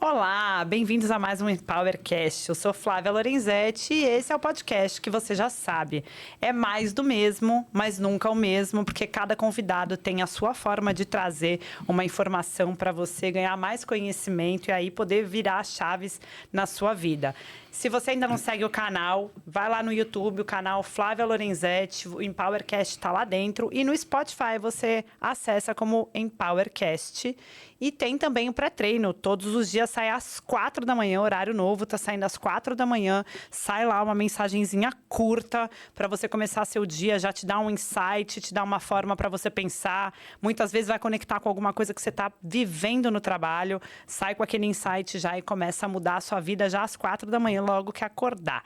Olá, bem-vindos a mais um Empowercast. Eu sou Flávia Lorenzetti e esse é o podcast que você já sabe. É mais do mesmo, mas nunca o mesmo, porque cada convidado tem a sua forma de trazer uma informação para você ganhar mais conhecimento e aí poder virar chaves na sua vida. Se você ainda não segue o canal, vai lá no YouTube, o canal Flávia Lorenzetti, o Empowercast está lá dentro. E no Spotify você acessa como Empowercast. E tem também o pré-treino. Todos os dias sai às 4 da manhã, horário novo, tá saindo às 4 da manhã. Sai lá uma mensagenzinha curta para você começar seu dia, já te dá um insight, te dá uma forma para você pensar. Muitas vezes vai conectar com alguma coisa que você está vivendo no trabalho. Sai com aquele insight já e começa a mudar a sua vida já às 4 da manhã, logo que acordar.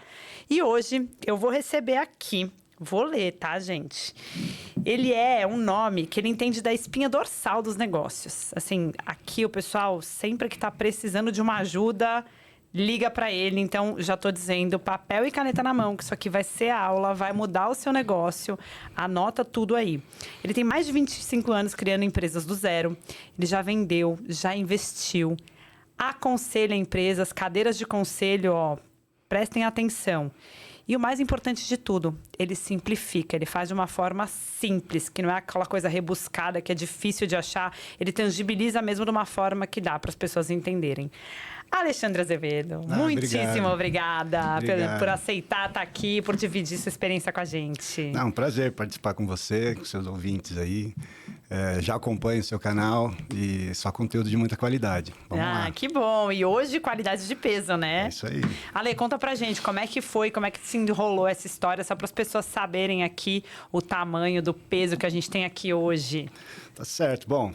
E hoje eu vou receber aqui, vou ler, tá, gente? Ele é um nome que ele entende da espinha dorsal dos negócios. Assim, aqui o pessoal, sempre que está precisando de uma ajuda, liga para ele. Então, já estou dizendo, papel e caneta na mão, que isso aqui vai ser aula, vai mudar o seu negócio. Anota tudo aí. Ele tem mais de 25 anos criando empresas do zero. Ele já vendeu, já investiu. Aconselha empresas, cadeiras de conselho, ó, prestem atenção. E o mais importante de tudo, ele simplifica, ele faz de uma forma simples, que não é aquela coisa rebuscada, que é difícil de achar. Ele tangibiliza mesmo de uma forma que dá para as pessoas entenderem. Alexandre Azevedo, muitíssimo obrigada por aceitar estar aqui, por dividir sua experiência com a gente. Não, um prazer participar com você, com seus ouvintes aí. Já acompanho o seu canal e só conteúdo de muita qualidade. Vamos lá. Que bom. E hoje, qualidade de peso, né? É isso aí. Ale, conta pra gente como é que foi, como é que se enrolou essa história, só para as pessoas saberem aqui o tamanho do peso que a gente tem aqui hoje. Tá certo. Bom,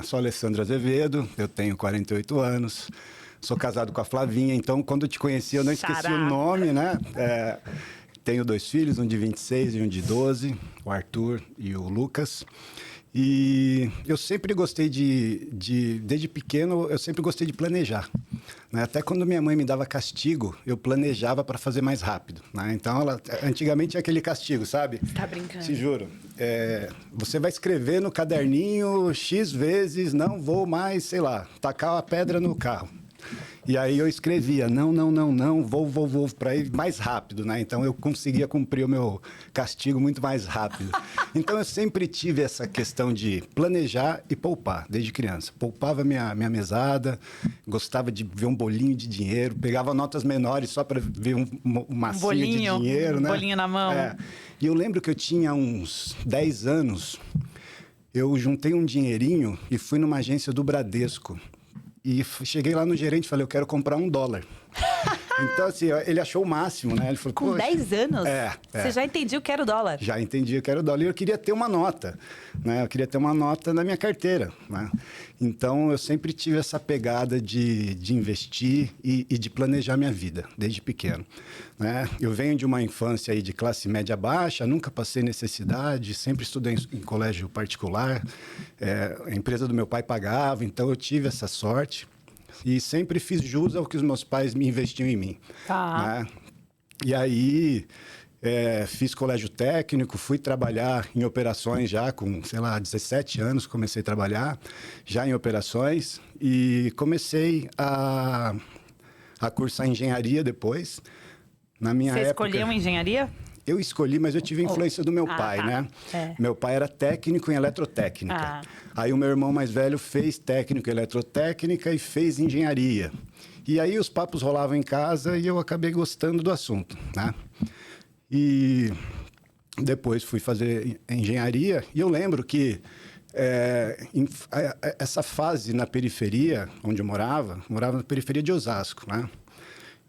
sou Alexandre Azevedo, eu tenho 48 anos. Sou casado com a Flavinha, então quando eu te conheci eu não esqueci o nome, né? Tenho 2 filhos, um de 26 e um de 12, o Arthur e o Lucas. E eu sempre gostei desde pequeno, eu sempre gostei de planejar. Né? Até quando minha mãe me dava castigo, eu planejava para fazer mais rápido. Né? Então, antigamente tinha aquele castigo, sabe? Você tá brincando. Te juro. Você vai escrever no caderninho X vezes, não vou mais, sei lá, tacar a pedra no carro. E aí eu escrevia, não, vou, para ir mais rápido, né? Então eu conseguia cumprir o meu castigo muito mais rápido. Então eu sempre tive essa questão de planejar e poupar, desde criança. Poupava minha mesada, gostava de ver um bolinho de dinheiro, pegava notas menores só para ver um massinho bolinho, de dinheiro, né? Bolinho na mão. E eu lembro que eu tinha uns 10 anos, eu juntei um dinheirinho e fui numa agência do Bradesco. E cheguei lá no gerente e falei, eu quero comprar $1. Então, assim, ele achou o máximo, né? Ele falou, com 10 anos? Você já entendia que era o dólar? Já entendi que era o dólar. E eu queria ter uma nota, né? Eu queria ter uma nota na minha carteira, né? Então, eu sempre tive essa pegada de investir e de planejar minha vida, desde pequeno. Né? Eu venho de uma infância aí de classe média baixa, nunca passei necessidade, sempre estudei em colégio particular. A empresa do meu pai pagava, então eu tive essa sorte. E sempre fiz jus ao que os meus pais me investiam em mim. Tá. Né? E aí, fiz colégio técnico, fui trabalhar em operações já com, 17 anos, comecei a trabalhar já em operações e comecei a cursar engenharia depois. Na minha época... Você escolheu uma engenharia? Eu escolhi, mas eu tive influência do meu pai, tá. né? Meu pai era técnico em eletrotécnica. Aí o meu irmão mais velho fez técnico em eletrotécnica e fez engenharia. E aí os papos rolavam em casa e eu acabei gostando do assunto, né? E depois fui fazer engenharia e eu lembro que essa fase na periferia, onde eu morava na periferia de Osasco, né?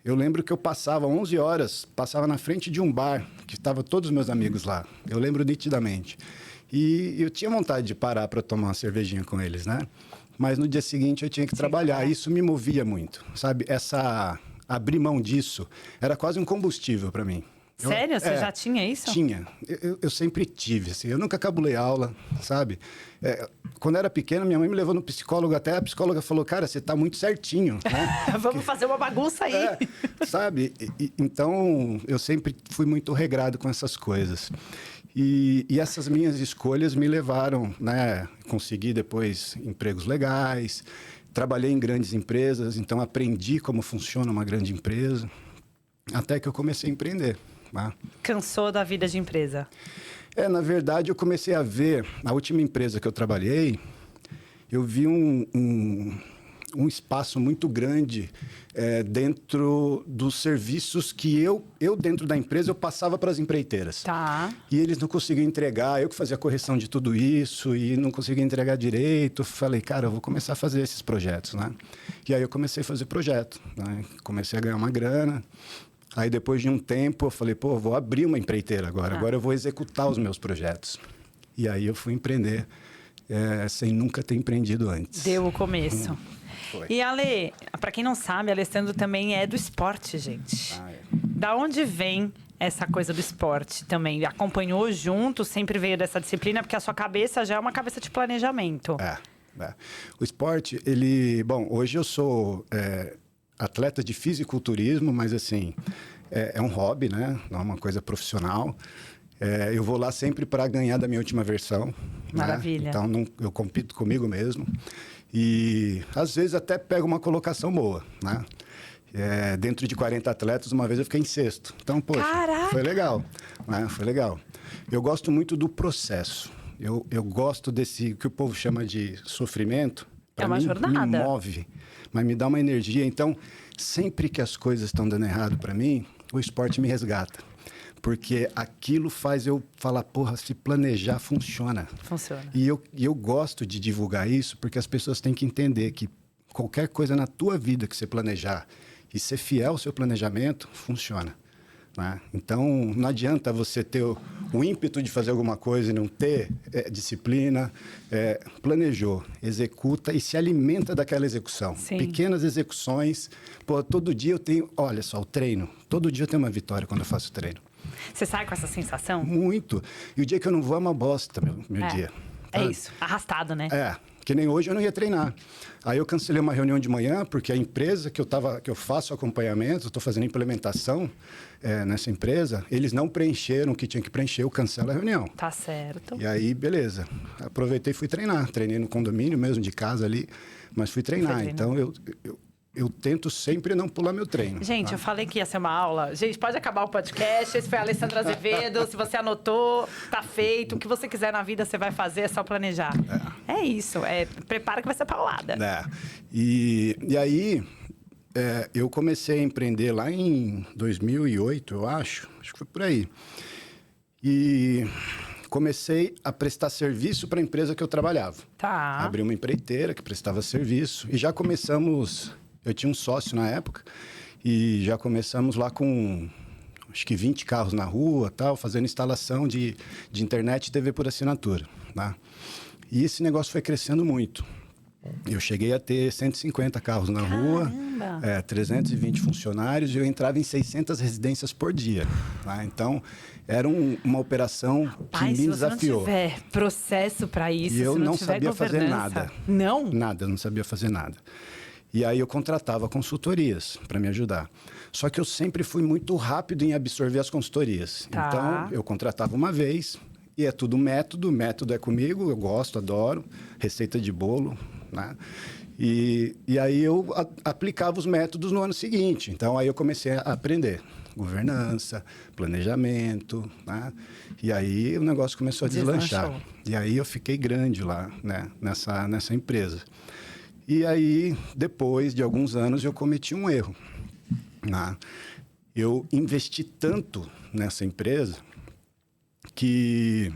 Eu lembro que eu passava 11 horas, passava na frente de um bar, que estavam todos os meus amigos lá. Eu lembro nitidamente. E eu tinha vontade de parar para tomar uma cervejinha com eles, né? Mas no dia seguinte eu tinha que trabalhar. Isso me movia muito, sabe? Abrir mão disso era quase um combustível para mim. Sério? Você já tinha isso? Tinha. Eu sempre tive, assim. Eu nunca cabulei aula, sabe? Quando eu era pequena, minha mãe me levou no psicólogo. Até a psicóloga falou, cara, você tá muito certinho, né? Vamos fazer uma bagunça aí. Sabe? Então, eu sempre fui muito regrado com essas coisas. E essas minhas escolhas me levaram, né? Consegui depois empregos legais, trabalhei em grandes empresas, então aprendi como funciona uma grande empresa, até que eu comecei a empreender. Né? Cansou da vida de empresa? Na verdade, eu comecei a ver, a última empresa que eu trabalhei, eu vi um espaço muito grande dentro dos serviços que eu dentro da empresa, eu passava para as empreiteiras. Tá. E eles não conseguiam entregar, eu que fazia a correção de tudo isso e não conseguia entregar direito. Falei, cara, eu vou começar a fazer esses projetos, né? E aí eu comecei a fazer projeto, né? Comecei a ganhar uma grana. Aí, depois de um tempo, eu falei, pô, vou abrir uma empreiteira agora. Agora eu vou executar os meus projetos. E aí eu fui empreender sem nunca ter empreendido antes. Deu o começo. Foi. E, Ale, para quem não sabe, Alessandro também é do esporte, gente. Da onde vem essa coisa do esporte também? Acompanhou junto, sempre veio dessa disciplina, porque a sua cabeça já é uma cabeça de planejamento. O esporte, ele... Bom, hoje eu sou atleta de fisiculturismo, mas assim, é um hobby, né? Não é uma coisa profissional. Eu vou lá sempre para ganhar da minha última versão. Maravilha. Né? Então, eu compito comigo mesmo. E, às vezes, até pego uma colocação boa, né? Dentro de 40 atletas, uma vez eu fiquei em sexto. Então, poxa, Caraca! foi legal. Né? Foi legal. Eu gosto muito do processo. Eu gosto desse, que o povo chama de sofrimento. É uma mim, jornada. Me move, mas me dá uma energia. Então, sempre que as coisas estão dando errado para mim, o esporte me resgata. Porque aquilo faz eu falar, porra, se planejar, funciona. Funciona. E eu gosto de divulgar isso, porque as pessoas têm que entender que qualquer coisa na tua vida que você planejar e ser fiel ao seu planejamento, funciona. Né? Então, não adianta você ter o ímpeto de fazer alguma coisa e não ter disciplina. Planejou, executa e se alimenta daquela execução. Sim. Pequenas execuções. Pô, todo dia eu tenho... Olha só, o treino. Todo dia eu tenho uma vitória quando eu faço treino. Você sai com essa sensação? Muito. E o dia que eu não vou é uma bosta, meu dia. É isso. Arrastado, né? Que nem hoje eu não ia treinar. Aí eu cancelei uma reunião de manhã, porque a empresa que eu faço acompanhamento, estou fazendo implementação nessa empresa, eles não preencheram o que tinha que preencher, eu cancelo a reunião. Tá certo. E aí, beleza. Aproveitei e fui treinar. Treinei no condomínio mesmo, de casa ali, mas fui treinar. Então, eu tento sempre não pular meu treino. Gente, tá? eu falei que ia ser uma aula. Gente, pode acabar o podcast. Esse foi a Alessandra Azevedo. Se você anotou, tá feito. O que você quiser na vida, você vai fazer, é só planejar. É isso. Prepara que vai ser paulada. E aí, eu comecei a empreender lá em 2008, eu acho. Acho que foi por aí. E comecei a prestar serviço para a empresa que eu trabalhava. Tá. Abri uma empreiteira que prestava serviço. E já começamos... Eu tinha um sócio na época e já começamos lá com, acho que 20 carros na rua, tal, fazendo instalação de internet e TV por assinatura. Tá? E esse negócio foi crescendo muito. Eu cheguei a ter 150 carros na rua, 320 funcionários e eu entrava em 600 residências por dia. Tá? Então, era uma operação que me desafiou. Se não tiver processo para isso, e eu se não tiver sabia fazer nada. Não? Nada, eu não sabia fazer nada. E aí eu contratava consultorias para me ajudar. Só que eu sempre fui muito rápido em absorver as consultorias. Tá. Então, eu contratava uma vez e é tudo método. Método é comigo, eu gosto, adoro. Receita de bolo, né? E aí eu aplicava os métodos no ano seguinte. Então, aí eu comecei a aprender. Governança, planejamento, né? E aí o negócio começou a deslanchar. E aí eu fiquei grande lá, né? Nessa empresa. E aí, depois de alguns anos, eu cometi um erro. Né? Eu investi tanto nessa empresa que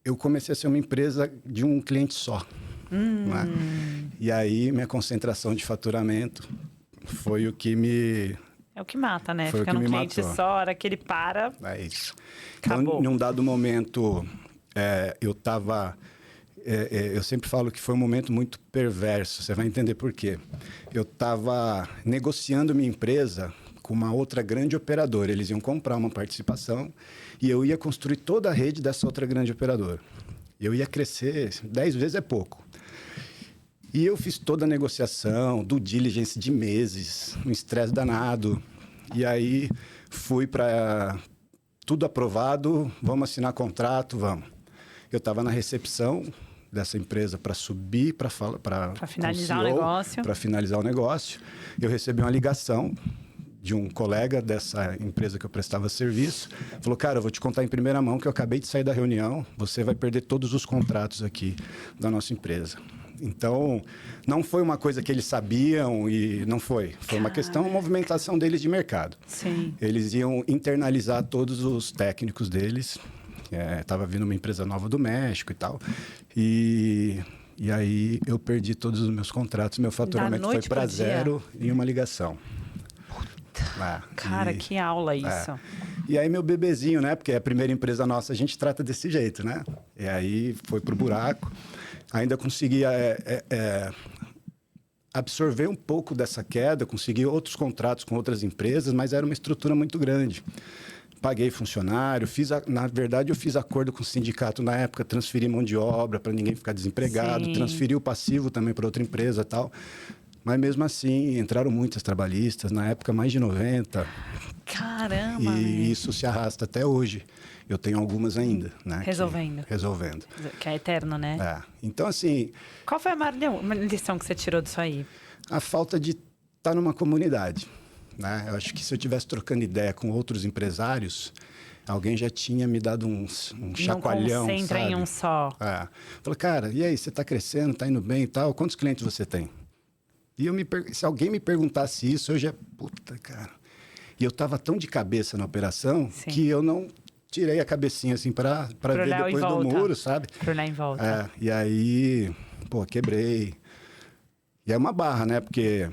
eu comecei a ser uma empresa de um cliente só. Né? E aí, minha concentração de faturamento foi o que me... É o que mata, né? Foi Fica o que no me cliente matou. só, a hora que ele para... É isso. Acabou. Então, em um dado momento, eu estava... eu sempre falo que foi um momento muito perverso. Você vai entender por quê. Eu estava negociando minha empresa com uma outra grande operadora. Eles iam comprar uma participação e eu ia construir toda a rede dessa outra grande operadora. Eu ia crescer 10 vezes é pouco. E eu fiz toda a negociação, due diligence de meses, um estresse danado. E aí fui para tudo aprovado, vamos assinar contrato, vamos. Eu estava na recepção dessa empresa para subir, para finalizar o negócio. Para finalizar o negócio. Eu recebi uma ligação de um colega dessa empresa que eu prestava serviço. Falou, cara, eu vou te contar em primeira mão que eu acabei de sair da reunião, você vai perder todos os contratos aqui da nossa empresa. Então, não foi uma coisa que eles sabiam e não foi. Foi uma questão, uma movimentação deles de mercado. Sim. Eles iam internalizar todos os técnicos deles. Estava vindo uma empresa nova do México e tal. E aí eu perdi todos os meus contratos. Meu faturamento foi para zero em uma ligação. Puta, cara, que aula isso. E aí meu bebezinho, né? Porque é a primeira empresa nossa, a gente trata desse jeito, né? E aí foi pro buraco. Ainda consegui absorver um pouco dessa queda, consegui outros contratos com outras empresas, mas era uma estrutura muito grande. Paguei funcionário, na verdade eu fiz acordo com o sindicato na época, transferi mão de obra para ninguém ficar desempregado, Sim. transferi o passivo também para outra empresa e tal. Mas mesmo assim, entraram muitas trabalhistas, na época mais de 90. Caramba! E isso se arrasta até hoje. Eu tenho algumas ainda, né? Resolvendo. Que é eterno, né? Então, assim... Qual foi a maior lição que você tirou disso aí? A falta de estar numa comunidade, né? Eu acho que se eu estivesse trocando ideia com outros empresários, alguém já tinha me dado um chacoalhão, não concentra sabe? em um só. Falou, cara, e aí, você está crescendo, está indo bem e tal? Quantos clientes você tem? E se alguém me perguntasse isso, eu já... Puta, cara... E eu estava tão de cabeça na operação que eu não tirei a cabecinha assim para ver depois do muro, sabe? Para olhar em volta. E aí, quebrei. E é uma barra, né? Porque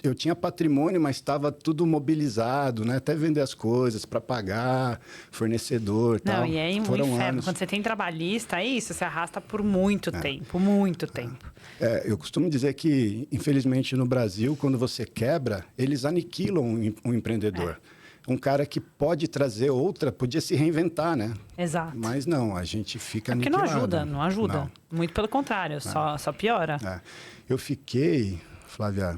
eu tinha patrimônio, mas estava tudo mobilizado, né? Até vender as coisas para pagar, fornecedor e tal. Não, e aí Foram um inferno. anos. Quando você tem trabalhista, é isso, se arrasta por muito tempo, muito tempo. Eu costumo dizer que, infelizmente, no Brasil, quando você quebra, eles aniquilam um empreendedor. Um cara que pode trazer outra, podia se reinventar, né? Exato. Mas não, a gente fica porque aniquilado. não ajuda. Não. Muito pelo contrário, só piora. Eu fiquei, Flávia,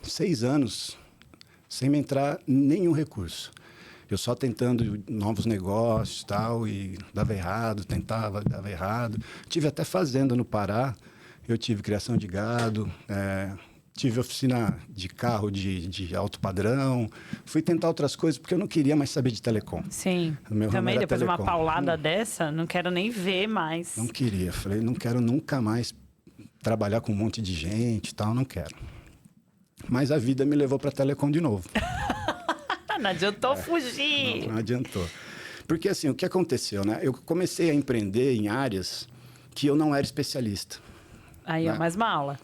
6 anos sem me entrar nenhum recurso. Eu só tentando novos negócios tal, e dava errado, dava errado. Tive até fazenda no Pará, eu tive criação de gado, tive oficina de carro de alto padrão. Fui tentar outras coisas porque eu não queria mais saber de telecom. Sim, também depois de uma paulada dessa, não quero nem ver mais. Não queria, falei, não quero nunca mais trabalhar com um monte de gente e tal, não quero. Mas a vida me levou para telecom de novo. Não adiantou fugir. Não adiantou. Porque assim, o que aconteceu, né? Eu comecei a empreender em áreas que eu não era especialista. Aí é mais uma aula.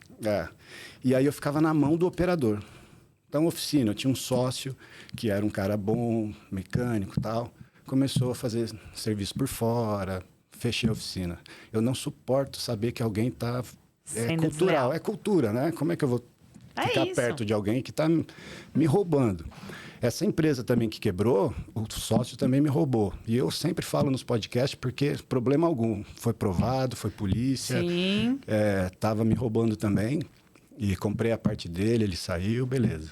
E aí eu ficava na mão do operador. Então, oficina, eu tinha um sócio que era um cara bom, mecânico e tal. Começou a fazer serviço por fora, fechei a oficina. Eu não suporto saber que alguém está... É cultural, desleal. É cultura, né? Como é que eu vou ficar perto de alguém que está me roubando? Essa empresa também que quebrou, o sócio também me roubou. E eu sempre falo nos podcasts porque problema algum. Foi provado, foi polícia. Sim. Tava me roubando também. E comprei a parte dele, ele saiu, beleza.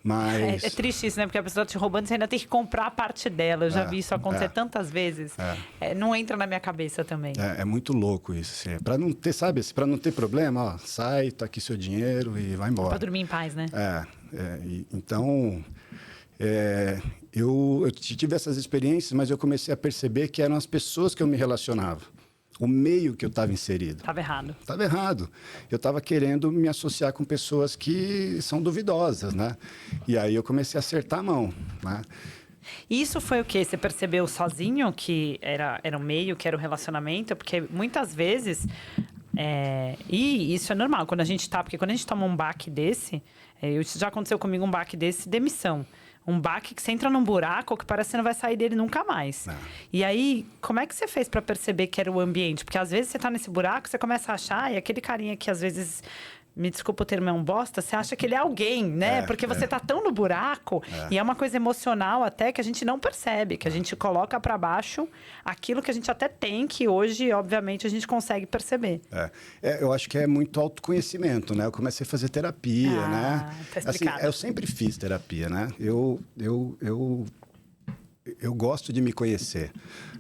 Mas... É triste isso, né? Porque a pessoa te roubando, você ainda tem que comprar a parte dela. Eu já vi isso acontecer tantas vezes. Não entra na minha cabeça também. É muito louco isso. Assim. Para não ter, sabe, para não ter problema, ó, sai, tá aqui seu dinheiro e vai embora. Para dormir em paz, né? Então... eu tive essas experiências, mas eu comecei a perceber que eram as pessoas que eu me relacionava. O meio que eu estava inserido. Estava errado. Estava errado. Eu estava querendo me associar com pessoas que são duvidosas, né? E aí eu comecei a acertar a mão, né? Isso foi o quê? Você percebeu sozinho que era o meio, que era o relacionamento? Porque muitas vezes... e isso é normal, porque quando a gente toma um baque desse... isso já aconteceu comigo, um baque desse, demissão. Um baque que você entra num buraco que parece que você não vai sair dele nunca mais. E aí, como é que você fez para perceber que era o ambiente? Porque às vezes você tá nesse buraco, você começa a achar, e aquele carinha que às vezes me desculpa o termo, é um bosta, você acha que ele é alguém, né? Porque você tá tão no buraco, e é uma coisa emocional até que a gente não percebe, que a gente coloca para baixo aquilo que a gente até tem, que hoje, obviamente, a gente consegue perceber. Eu acho que é muito autoconhecimento, né? Eu comecei a fazer terapia, né? Tá explicado. Assim, eu sempre fiz terapia, né? Eu gosto de me conhecer,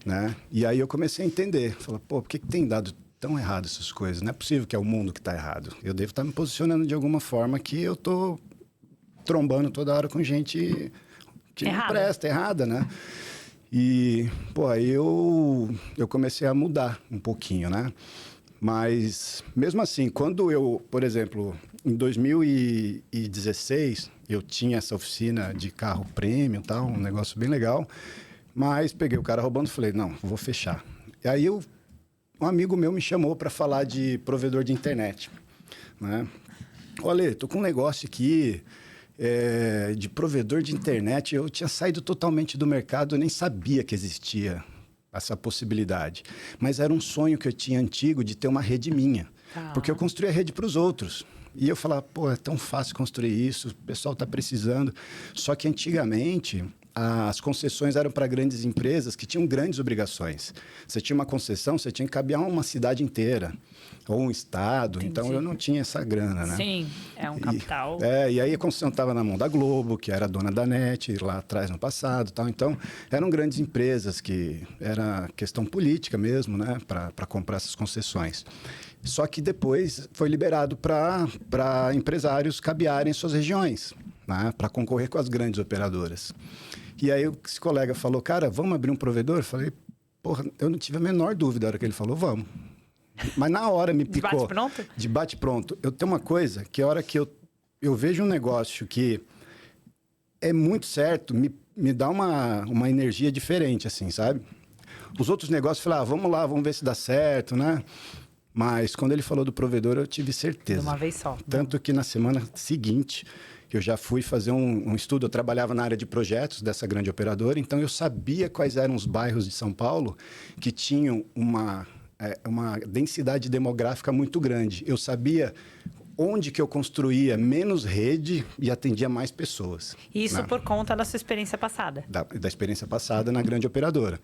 né? E aí eu comecei a entender. Falei, pô, por que tem dado tão errado essas coisas? Não é possível que é o mundo que está errado. Eu devo estar me posicionando de alguma forma que eu tô trombando toda hora com gente que não presta, errada, né? E, pô, aí eu comecei a mudar um pouquinho, né? Mas, mesmo assim, quando eu, por exemplo, em 2016, eu tinha essa oficina de carro premium e tal, um negócio bem legal, mas peguei o cara roubando e falei, não, vou fechar. E aí um amigo meu me chamou para falar de provedor de internet, né? Olha, tô com um negócio aqui de provedor de internet. Eu tinha saído totalmente do mercado, eu nem sabia que existia essa possibilidade. Mas era um sonho que eu tinha antigo de ter uma rede minha, porque eu construía rede para os outros. E eu falava, pô, é tão fácil construir isso, o pessoal está precisando. Só que antigamente as concessões eram para grandes empresas que tinham grandes obrigações. Você tinha uma concessão, você tinha que cabear uma cidade inteira, ou um estado. Entendi. Então, eu não tinha essa grana, né? Sim, é um capital. E aí a concessão estava na mão da Globo, que era dona da NET, lá atrás, no passado. Tal. Então, eram grandes empresas que era questão política mesmo, né? Para comprar essas concessões. Só que depois foi liberado para empresários cabearem suas regiões, né? Para concorrer com as grandes operadoras. E aí esse colega falou, cara, vamos abrir um provedor? Eu falei, porra, eu não tive a menor dúvida na hora que ele falou, vamos. Mas na hora me picou. De bate-pronto? De bate-pronto. Eu tenho uma coisa que a hora que eu vejo um negócio que é muito certo, me dá uma energia diferente, assim, sabe? Os outros negócios, eu falei, vamos lá, vamos ver se dá certo, né? Mas quando ele falou do provedor, eu tive certeza. De uma vez só. Tanto que na semana seguinte, eu já fui fazer um estudo. Eu trabalhava na área de projetos dessa grande operadora, então eu sabia quais eram os bairros de São Paulo que tinham uma densidade demográfica muito grande. Eu sabia onde que eu construía menos rede e atendia mais pessoas. Isso, né? Por conta da sua experiência passada. Da experiência passada na grande operadora.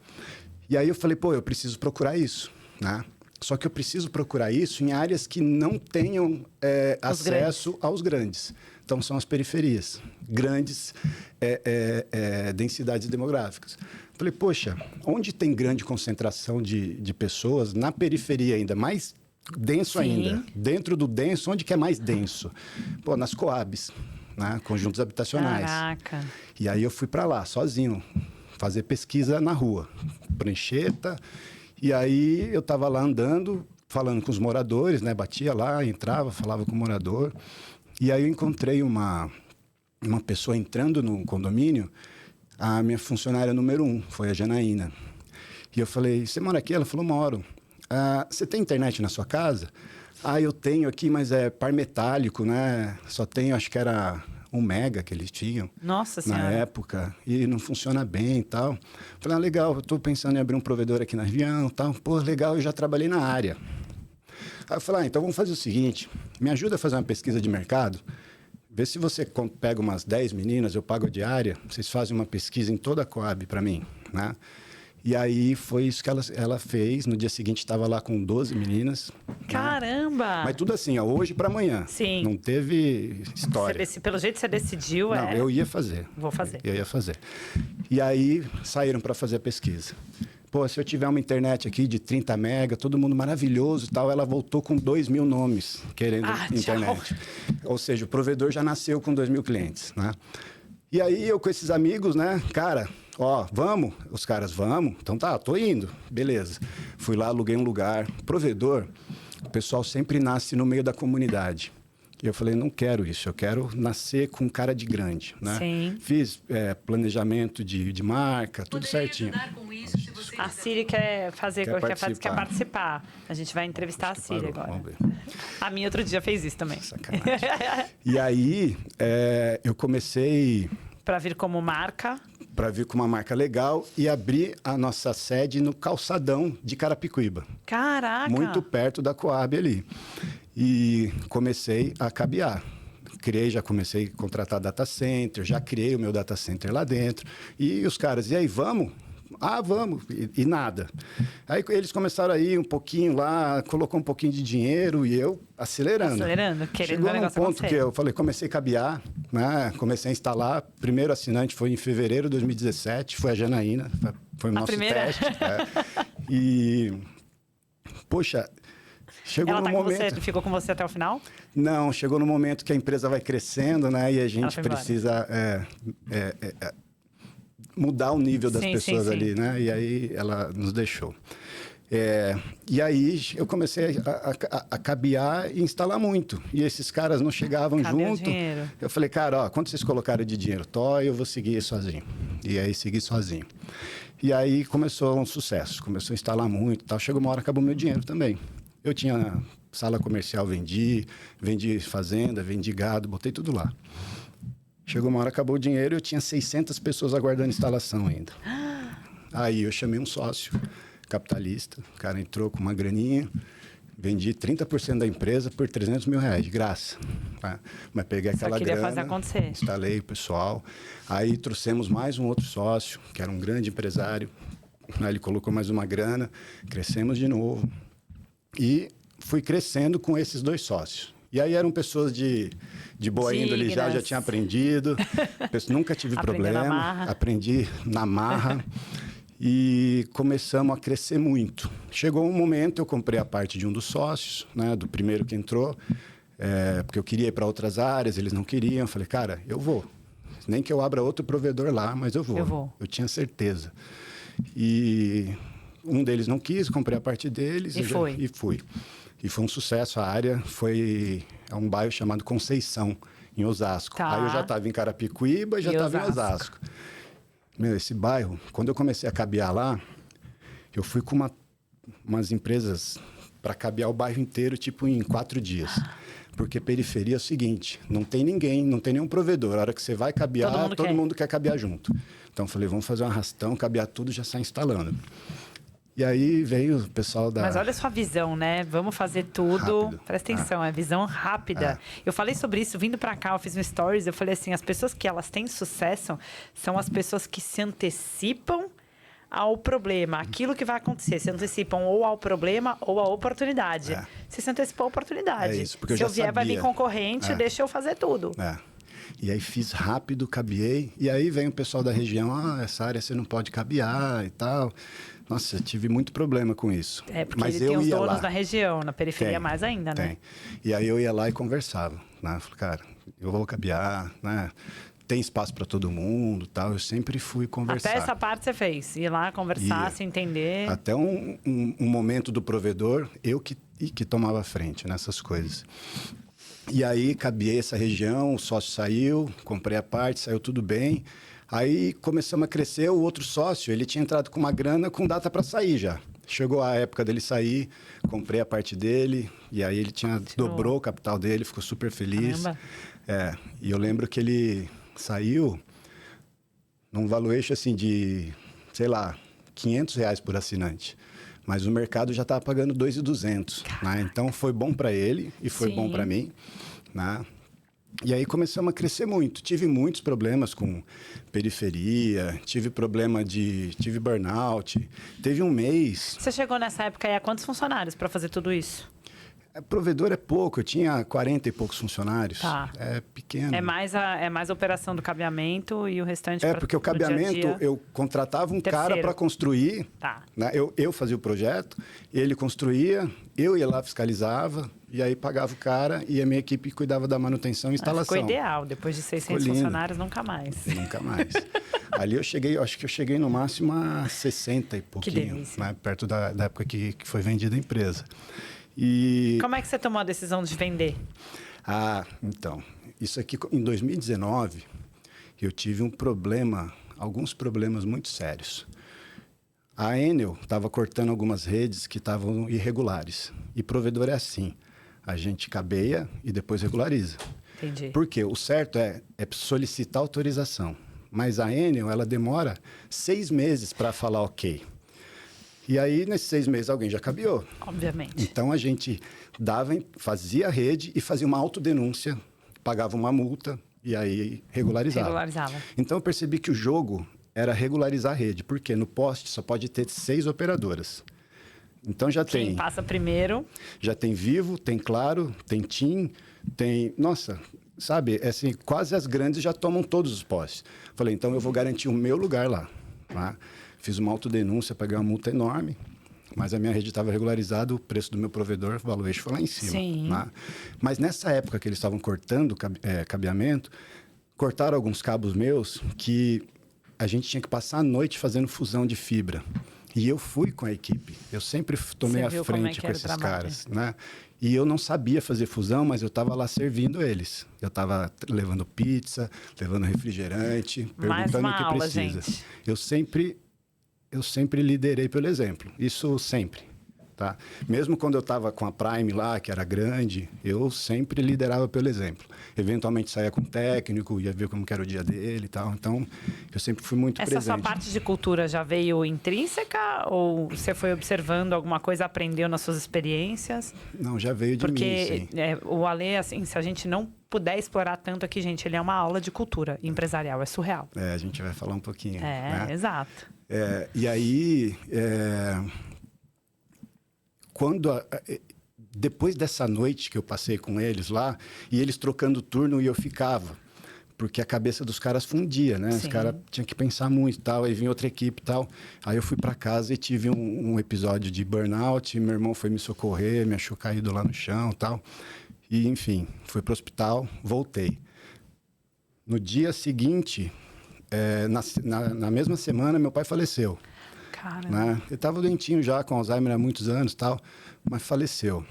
E aí eu falei, pô, eu preciso procurar isso, né? Só que eu preciso procurar isso em áreas que não tenham acesso aos grandes. Então, são as periferias. Grandes densidades demográficas. Falei, poxa, onde tem grande concentração de pessoas, na periferia ainda, mais denso ainda. Dentro do denso, onde que é mais denso? Pô, nas Coabs, né? Conjuntos habitacionais. Caraca. E aí eu fui para lá, sozinho, fazer pesquisa na rua. Prancheta. E aí eu estava lá andando, falando com os moradores, né? Batia lá, entrava, falava com o morador. E aí eu encontrei uma pessoa entrando no condomínio, a minha funcionária número 1, foi a Janaína. E eu falei, você mora aqui? Ela falou, moro. Você tem internet na sua casa? Eu tenho aqui, mas é par metálico, né? Só tenho, acho que era 1 mega que eles tinham. Nossa Senhora. Na época. E não funciona bem e tal. Falei, legal, eu estou pensando em abrir um provedor aqui na região e tal. Pô, legal, eu já trabalhei na área. Aí eu falei, então vamos fazer o seguinte, me ajuda a fazer uma pesquisa de mercado, vê se você pega umas 10 meninas, eu pago a diária, vocês fazem uma pesquisa em toda a Coab para mim, né? E aí foi isso que ela fez. No dia seguinte estava lá com 12 meninas. Caramba! Né? Mas tudo assim, hoje para amanhã. Sim. Não teve história. Pelo jeito você decidiu, Não, eu ia fazer. Vou fazer. Eu ia fazer. E aí saíram para fazer a pesquisa. Pô, se eu tiver uma internet aqui de 30 mega, todo mundo maravilhoso e tal, ela voltou com 2.000 nomes querendo internet. Ou seja, o provedor já nasceu com 2.000 clientes, né? E aí eu com esses amigos, né, cara, vamos? Os caras, vamos? Então tá, tô indo. Beleza. Fui lá, aluguei um lugar. Provedor, o pessoal sempre nasce no meio da comunidade. E eu falei, não quero isso, eu quero nascer com cara de grande, né? Sim. Fiz planejamento de marca, tudo certinho. Com isso, se você a Siri quer participar. A gente vai entrevistar a Siri agora. Vamos ver. A minha outro dia fez isso também. Sacanagem. E aí, eu comecei... Para vir como marca. Para vir com uma marca legal e abrir a nossa sede no calçadão de Carapicuíba. Caraca! Muito perto da Coab ali. e comecei a cabear. Já comecei a contratar data center, já criei o meu data center lá dentro. E os caras, e aí, vamos? Ah, vamos. E nada. Aí eles começaram a ir um pouquinho lá, colocou um pouquinho de dinheiro e eu acelerando. Querendo Chegou ver o num negócio ponto acontecer. que eu falei, comecei a cabear, né? Comecei a instalar. Primeiro assinante foi em fevereiro de 2017, foi a Janaína, foi o nosso primeira? teste. E, poxa, chegou Ela no tá momento... com você, ficou com você até o final? Não, chegou no momento que a empresa vai crescendo, né? E a gente precisa mudar o nível das pessoas ali, né? E aí ela nos deixou. E aí eu comecei a cabear e instalar muito. E esses caras não chegavam junto. Eu falei, cara, ó, quanto vocês colocaram de dinheiro? Eu vou seguir sozinho. E aí segui sozinho. E aí começou um sucesso. Começou a instalar muito e tal. Chegou uma hora, acabou meu dinheiro também. Eu tinha sala comercial, vendi fazenda, vendi gado, botei tudo lá. Chegou uma hora, acabou o dinheiro e eu tinha 600 pessoas aguardando instalação ainda. Aí eu chamei um sócio capitalista, o cara entrou com uma graninha, vendi 30% da empresa por R$300 mil, de graça. Tá? Mas peguei aquela grana, fazer acontecer. Instalei o pessoal. Aí trouxemos mais um outro sócio, que era um grande empresário. Aí ele colocou mais uma grana, crescemos de novo. E fui crescendo com esses dois sócios. E aí eram pessoas de boa índole, já tinha aprendido. Nunca tive problema. Aprendi na marra. E começamos a crescer muito. Chegou um momento, eu comprei a parte de um dos sócios, né, do primeiro que entrou, porque eu queria ir para outras áreas, eles não queriam. Eu falei, cara, eu vou. Nem que eu abra outro provedor lá, mas eu vou. Eu tinha certeza. E um deles não quis, comprei a parte deles. E fui. E foi um sucesso. A área é um bairro chamado Conceição, em Osasco. Tá. Aí eu já estava em Carapicuíba e já estava em Osasco. Meu, esse bairro, quando eu comecei a cabear lá, eu fui com umas empresas para cabear o bairro inteiro, tipo, em 4 dias. Porque periferia é o seguinte, não tem ninguém, não tem nenhum provedor. A hora que você vai cabear, todo mundo quer cabear junto. Então, eu falei, vamos fazer um arrastão, cabear tudo e já sai instalando. E aí veio o pessoal da... Mas olha a sua visão, né? Vamos fazer tudo. Rápido. Presta atenção, é visão rápida. Eu falei sobre isso vindo pra cá, eu fiz um stories, eu falei assim, as pessoas que elas têm sucesso são as pessoas que se antecipam ao problema, aquilo que vai acontecer. Se antecipam ou ao problema ou à oportunidade. Você se antecipou à oportunidade. É isso, porque se eu vier, vai vir concorrente, deixa eu fazer tudo. E aí fiz rápido, cabeei. E aí vem o pessoal da região, essa área você não pode cabear e tal. Nossa, eu tive muito problema com isso. Porque mas ele tem os donos na região, na periferia mais ainda, né? Tem. E aí eu ia lá e conversava, né? Falei, cara, eu vou cabear, né? Tem espaço para todo mundo, tal. Eu sempre fui conversar. Até essa parte você fez? Ir lá conversar, se entender. Até um momento do provedor, eu que tomava frente nessas coisas. E aí cabeei essa região, o sócio saiu, comprei a parte, saiu tudo bem. Aí começamos a crescer, o outro sócio, ele tinha entrado com uma grana com data para sair já. Chegou a época dele sair, comprei a parte dele, e aí ele dobrou o capital dele, ficou super feliz. Caramba. E eu lembro que ele saiu num valuation assim de, sei lá, R$500 por assinante. Mas o mercado já estava pagando 2.200, né? Então foi bom para ele e foi bom para mim, né? E aí começamos a crescer muito. Tive muitos problemas com periferia, tive burnout. Teve um mês... Você chegou nessa época aí a quantos funcionários para fazer tudo isso? Provedor é pouco, eu tinha 40 e poucos funcionários. Tá. É pequeno. É mais a operação do cabeamento e o restante... Porque o cabeamento, dia -dia. Eu contratava um cara para construir. Tá. Né? Eu fazia o projeto, ele construía, eu ia lá, fiscalizava, e aí pagava o cara e a minha equipe cuidava da manutenção e instalação. Ficou ideal, depois de 600 funcionários, nunca mais. Nunca mais. Ali acho que eu cheguei no máximo a 60 e pouquinho. Que delícia. Né? Perto da época que foi vendida a empresa. E... Como é que você tomou a decisão de vender? Então, isso aqui em 2019, eu tive alguns problemas muito sérios. A Enel estava cortando algumas redes que estavam irregulares. E provedor é assim, a gente cabeia e depois regulariza. Entendi. Porque o certo é solicitar autorização. Mas a Enel, ela demora 6 meses para falar ok. E aí, nesses 6 meses, alguém já cabeou. Obviamente. Então, a gente fazia a rede e fazia uma autodenúncia, pagava uma multa e aí regularizava. Então, eu percebi que o jogo era regularizar a rede, porque no poste só pode ter 6 operadoras. Então, Quem passa primeiro... Já tem Vivo, tem Claro, tem TIM, tem... Nossa, sabe? Assim, quase as grandes já tomam todos os postes. Falei, então eu vou garantir o meu lugar lá. Tá? Fiz uma autodenúncia, paguei uma multa enorme, mas a minha rede estava regularizada, o preço do meu provedor, o valuation foi lá em cima. Sim. Tá? Mas nessa época que eles estavam cortando cabeamento, cortaram alguns cabos meus que a gente tinha que passar a noite fazendo fusão de fibra. E eu fui com a equipe. Eu sempre tomei à frente com esses caras, né? E eu não sabia fazer fusão, mas eu estava lá servindo eles. Eu estava levando pizza, levando refrigerante, perguntando o que aula, precisa. Gente. Eu sempre liderei pelo exemplo. Isso sempre. Tá? Mesmo quando eu estava com a Prime lá, que era grande, eu sempre liderava pelo exemplo. Eventualmente saía com o técnico, ia ver como que era o dia dele e tal. Então, eu sempre fui muito presente. Essa sua parte de cultura já veio intrínseca ou você foi observando alguma coisa, aprendeu nas suas experiências? Não, já veio de mim, sim. Porque o Ale, assim, se a gente não puder explorar tanto aqui, gente, ele é uma aula de cultura empresarial, é surreal. A gente vai falar um pouquinho. né? Exato. E aí... depois dessa noite que eu passei com eles lá, e eles trocando turno e eu ficava, porque a cabeça dos caras fundia, né? Sim. Os caras tinham que pensar muito e tal, aí vinha outra equipe e tal. Aí eu fui para casa e tive um episódio de burnout, meu irmão foi me socorrer, me achou caído lá no chão e tal. E, enfim, fui para o hospital, voltei. No dia seguinte, na mesma semana, meu pai faleceu. Né? Ele estava doentinho já, com Alzheimer há muitos anos e tal, mas faleceu.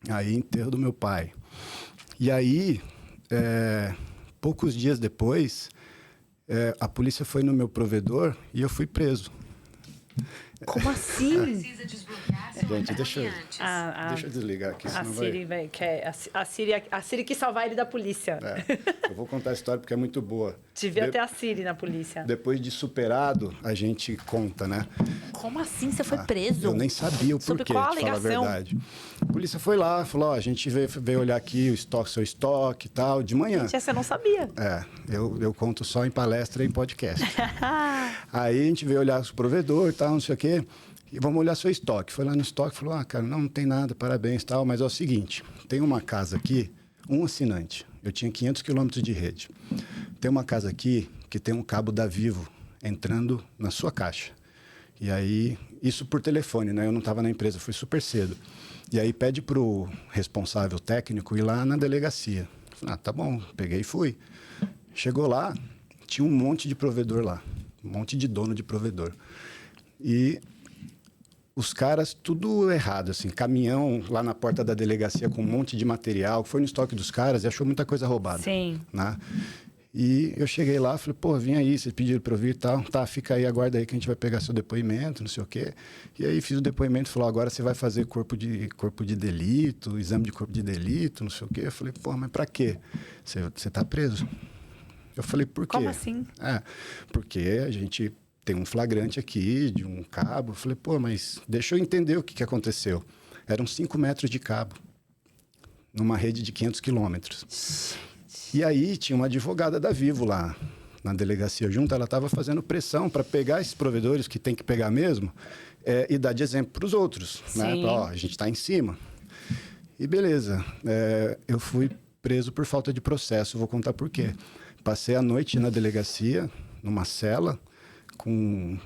Aí, enterro do meu pai. E aí, poucos dias depois, a polícia foi no meu provedor e eu fui preso. Como assim? Gente, deixa eu desligar aqui. A Siri, a Siri quis salvar ele da polícia. Eu vou contar a história porque é muito boa. Devia ter a Siri na polícia. Depois de superado, a gente conta, né? Como assim? Você foi preso? Eu nem sabia o porquê, pra falar a verdade. A polícia foi lá, falou, a gente veio olhar aqui o seu estoque e tal, de manhã. Gente, você não sabia. Eu conto só em palestra e em podcast. Aí a gente veio olhar o provedor e tal, não sei o quê. E vamos olhar seu estoque. Foi lá no estoque e falou, cara, não tem nada, parabéns e tal. Mas é o seguinte, tem uma casa aqui, um assinante. Eu tinha 500 quilômetros de rede. Tem uma casa aqui que tem um cabo da Vivo entrando na sua caixa. E aí, isso por telefone, né? Eu não estava na empresa, foi super cedo. E aí pede para o responsável técnico ir lá na delegacia. Falei, tá bom, peguei e fui. Chegou lá, tinha um monte de provedor lá. Um monte de dono de provedor. E os caras, tudo errado, assim. Caminhão lá na porta da delegacia com um monte de material. Foi no estoque dos caras e achou muita coisa roubada. Sim. Né? E eu cheguei lá, falei, pô, vem aí, vocês pediram para eu vir e tal. Tá, fica aí, aguarda aí que a gente vai pegar seu depoimento, não sei o quê. E aí fiz o depoimento, falou, agora você vai fazer corpo de delito, exame de corpo de delito, não sei o quê. Eu falei, pô, mas para quê? Você tá preso. Eu falei, por quê? Como assim? Porque a gente tem um flagrante aqui de um cabo. Eu falei, pô, mas deixa eu entender o que aconteceu. Eram 5 metros de cabo numa rede de 500 quilômetros. E aí tinha uma advogada da Vivo lá na delegacia junto, ela estava fazendo pressão para pegar esses provedores que tem que pegar mesmo e dar de exemplo para os outros. Né? Pra, a gente está em cima. E beleza, eu fui preso por falta de processo, vou contar por quê. Passei a noite na delegacia, numa cela,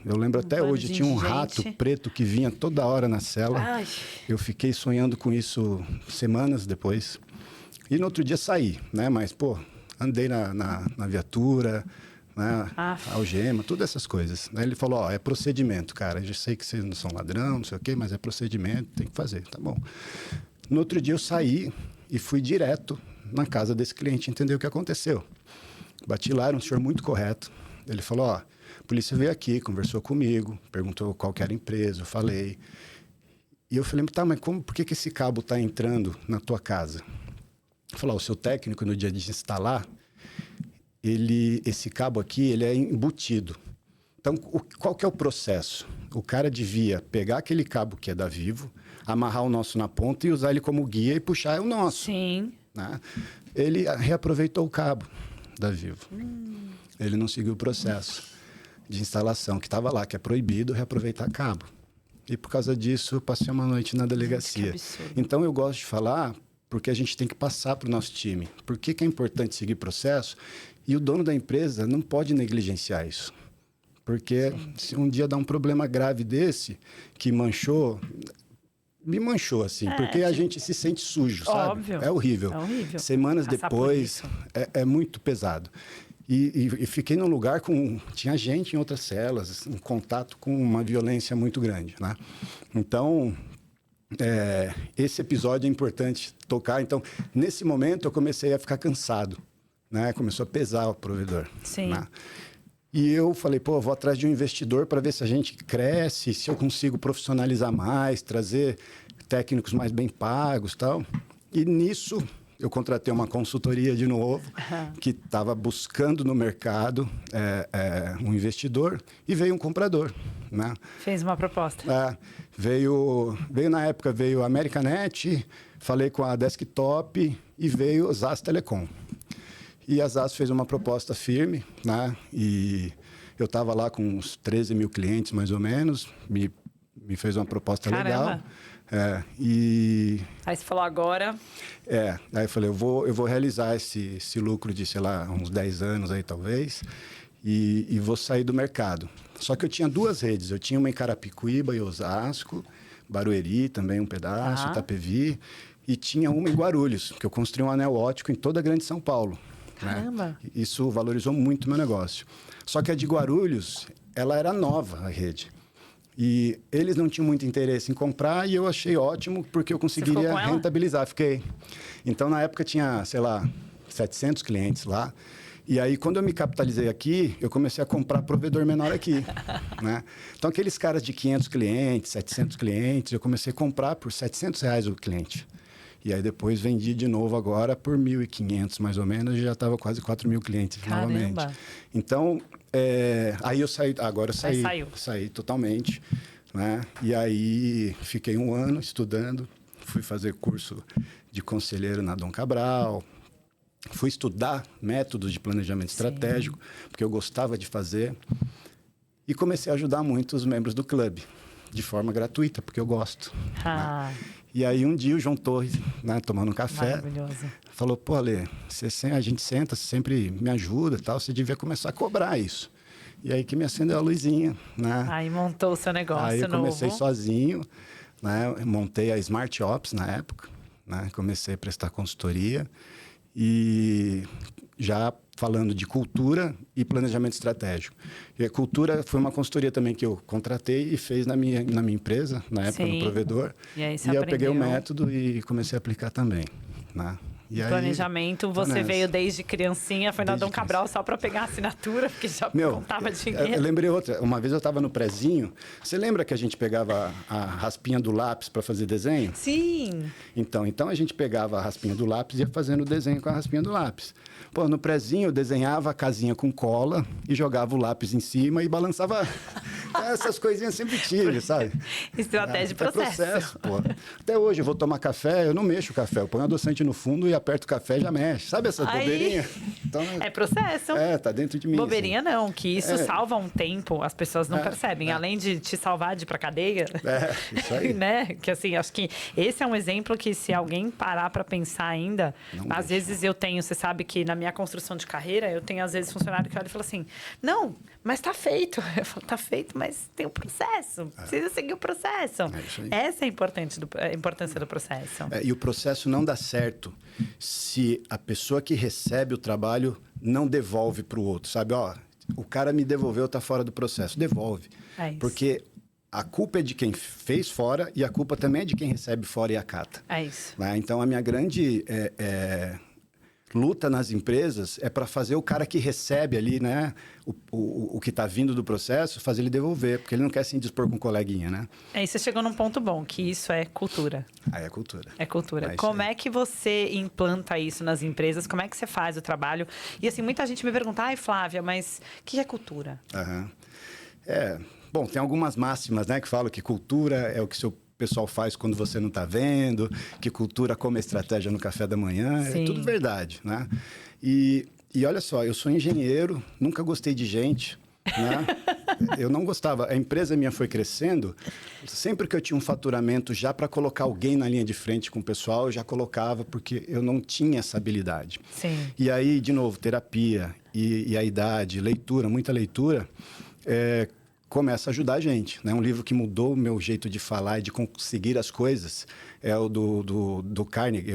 eu lembro até hoje, tinha um rato preto que vinha toda hora na cela. Ai. Eu fiquei sonhando com isso semanas depois. E no outro dia saí, né? Mas, pô, andei na viatura, né? Algema, todas essas coisas. Aí ele falou, é procedimento, cara. Eu já sei que vocês não são ladrão, não sei o quê, mas é procedimento, tem que fazer, tá bom. No outro dia eu saí e fui direto na casa desse cliente entender o que aconteceu. Bati lá, era um senhor muito correto. Ele falou, a polícia veio aqui, conversou comigo, perguntou qual que era a empresa, eu falei. E eu falei, tá, mas por que esse cabo tá entrando na tua casa? Ele falou, o seu técnico, no dia de instalar, esse cabo aqui, ele é embutido. Então, qual que é o processo? O cara devia pegar aquele cabo que é da Vivo, amarrar o nosso na ponta e usar ele como guia e puxar o nosso. Sim. Né? Ele reaproveitou o cabo da Vivo. Ele não seguiu o processo de instalação que estava lá, que é proibido reaproveitar cabo. E por causa disso, eu passei uma noite na delegacia. Então, eu gosto de falar porque a gente tem que passar para o nosso time. Por que é importante seguir processo? E o dono da empresa não pode negligenciar isso. Porque se um dia dá um problema grave desse, que manchou... Me manchou, assim, porque a gente se sente sujo, sabe? Óbvio. É horrível. É horrível. Semanas Passar depois, é muito pesado. E fiquei num lugar com... Tinha gente em outras celas, em contato com uma violência muito grande, né? Então, esse episódio é importante tocar. Então, nesse momento, eu comecei a ficar cansado, né? Começou a pesar o provedor. Sim. Né? E eu falei, pô, eu vou atrás de um investidor para ver se a gente cresce, se eu consigo profissionalizar mais, trazer técnicos mais bem pagos e tal. E nisso, eu contratei uma consultoria de novo, que estava buscando no mercado um investidor, e veio um comprador. Né? Fez uma proposta. Veio na época, veio a Americanet, falei com a Desktop e veio a ZAS Telecom. E a ZAS fez uma proposta firme, né? E eu estava lá com uns 13 mil clientes, mais ou menos. Me fez uma proposta legal. Aí você falou agora... Aí eu falei, eu vou realizar esse lucro de, sei lá, uns 10 anos aí, talvez, e vou sair do mercado. Só que eu tinha 2 redes. Eu tinha uma em Carapicuíba e Osasco, Barueri também um pedaço, Itapevi, e tinha uma em Guarulhos, que eu construí um anel óptico em toda a Grande São Paulo. Caramba! Né? Isso valorizou muito o meu negócio. Só que a de Guarulhos, ela era nova, a rede. E eles não tinham muito interesse em comprar e eu achei ótimo porque eu conseguiria rentabilizar. Fiquei. Então, na época, tinha, sei lá, 700 clientes lá. E aí, quando eu me capitalizei aqui, eu comecei a comprar provedor menor aqui. Né? Então, aqueles caras de 500 clientes, 700 clientes, eu comecei a comprar por R$700 o cliente. E aí depois vendi de novo agora por 1.500 mais ou menos, e já estava quase 4 mil clientes novamente. Então, aí eu saí, agora eu saí totalmente, né? E aí fiquei 1 ano estudando, fui fazer curso de conselheiro na Dom Cabral, fui estudar métodos de planejamento estratégico, porque eu gostava de fazer, e comecei a ajudar muito os membros do clube, de forma gratuita, porque eu gosto. Né? E aí, um dia, o João Torres, né, tomando um café, falou, pô, Ale, a gente senta, você sempre me ajuda e tal, você devia começar a cobrar isso. E aí que me acendeu a luzinha, né? Aí montou o seu negócio novo. Aí eu comecei sozinho, né? Montei a Smart Ops na época, né? Comecei a prestar consultoria e já falando de cultura e planejamento estratégico. E a cultura foi uma consultoria também que eu contratei e fez na minha empresa, na época no provedor. E aí eu peguei o método e comecei a aplicar também, né? E aí, planejamento, você veio desde criancinha, foi na Dom Cabral só para pegar a assinatura, porque já contava dinheiro. Eu lembrei outra. Uma vez eu estava no prezinho. Você lembra que a gente pegava a raspinha do lápis para fazer desenho? Sim. Então a gente pegava a raspinha do lápis e ia fazendo o desenho com a raspinha do lápis. Pô, no prezinho eu desenhava a casinha com cola e jogava o lápis em cima e balançava. Essas coisinhas sempre tive, sabe? Estratégia de processo. Pô. Até hoje eu vou tomar café, eu não mexo o café. Eu ponho adoçante no fundo e aperto o café e já mexe. Sabe essas bobeirinhas? Então, é processo. Tá dentro de mim. Bobeirinha assim. Não, que isso salva um tempo, as pessoas não percebem. Além de te salvar de ir pra cadeia. Isso aí. Né? Que assim, acho que esse é um exemplo que se alguém parar pra pensar ainda, às vezes eu tenho, você sabe que na minha construção de carreira, eu tenho às vezes funcionário que olha e fala assim, não, mas tá feito. Eu falo, tá feito, mas tem o processo. Precisa seguir o processo. Essa é a importância do processo. E o processo não dá certo se a pessoa que recebe o trabalho não devolve para o outro, sabe? Ó, o cara me devolveu, tá fora do processo. Devolve. Porque a culpa é de quem fez fora e a culpa também é de quem recebe fora e acata. É isso. Então, a minha grande luta nas empresas é para fazer o cara que recebe ali, né, o que está vindo do processo, fazer ele devolver, porque ele não quer se indispor com um coleguinha, né? E você chegou num ponto bom, que isso é cultura. É cultura. É cultura. Como é que você implanta isso nas empresas? Como é que você faz o trabalho? E assim, muita gente me pergunta, Flávia, mas o que é cultura? Bom, tem algumas máximas, né, que falam que cultura é o que seu pessoal faz quando você não está vendo, que cultura como estratégia no café da manhã, Sim. É tudo verdade, né? E olha só, eu sou engenheiro, nunca gostei de gente, né? Eu não gostava. A empresa minha foi crescendo, sempre que eu tinha um faturamento já para colocar alguém na linha de frente com o pessoal, eu já colocava, porque eu não tinha essa habilidade. Sim. E aí, de novo, terapia e a idade, leitura, muita leitura, começa a ajudar a gente, né? Um livro que mudou o meu jeito de falar e de conseguir as coisas é o do Carnegie.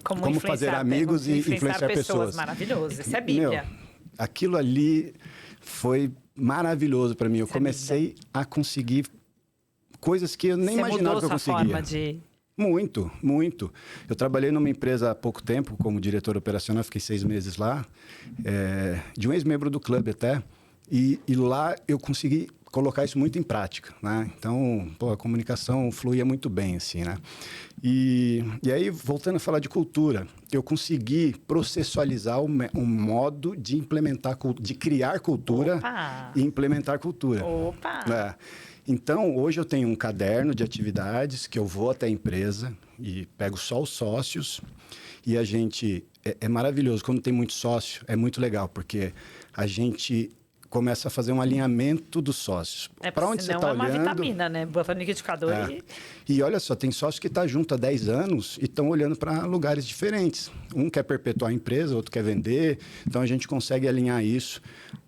Como fazer amigos e influenciar pessoas. Maravilhoso. Isso é Bíblia. Aquilo ali foi maravilhoso para mim. Eu comecei a conseguir coisas que eu nem imaginava que eu conseguia. Forma de... Muito, muito. Eu trabalhei numa empresa há pouco tempo como diretor operacional, fiquei 6 meses lá, de um ex-membro do clube até. E lá eu consegui colocar isso muito em prática, né? Então, a comunicação fluía muito bem, assim, né? E aí, voltando a falar de cultura, eu consegui processualizar um modo de implementar, de criar cultura e implementar cultura. Então, hoje eu tenho um caderno de atividades que eu vou até a empresa e pego só os sócios e a gente... É maravilhoso, quando tem muito sócio, é muito legal, porque a gente... começa a fazer um alinhamento dos sócios. Para onde você está olhando? É uma vitamina, né? Bota no liquidificador E olha só, tem sócio que está junto há 10 anos e estão olhando para lugares diferentes. Um quer perpetuar a empresa, outro quer vender. Então, a gente consegue alinhar isso.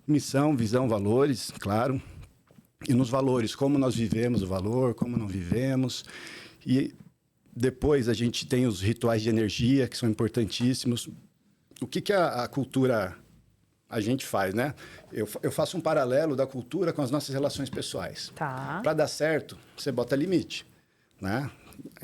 Missão, visão, valores, claro. E nos valores, como nós vivemos o valor, como não vivemos. E depois a gente tem os rituais de energia, que são importantíssimos. O que a cultura... a gente faz, né? Eu faço um paralelo da cultura com as nossas relações pessoais. Tá. Para dar certo, você bota limite, né?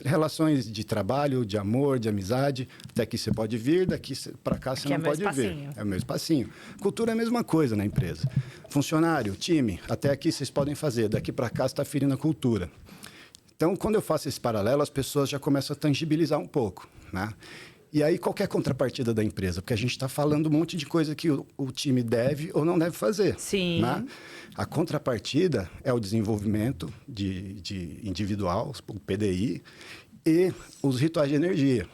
Relações de trabalho, de amor, de amizade, daqui você pode vir, daqui para cá você não pode vir. É o meu espacinho. Cultura é a mesma coisa na empresa. Funcionário, time, até aqui vocês podem fazer, daqui para cá você está ferindo a cultura. Então, quando eu faço esse paralelo, as pessoas já começam a tangibilizar um pouco, né? E aí, qual que é a contrapartida da empresa? Porque a gente está falando um monte de coisa que o time deve ou não deve fazer. Sim. Né? A contrapartida é o desenvolvimento de individual, o PDI, e os rituais de energia.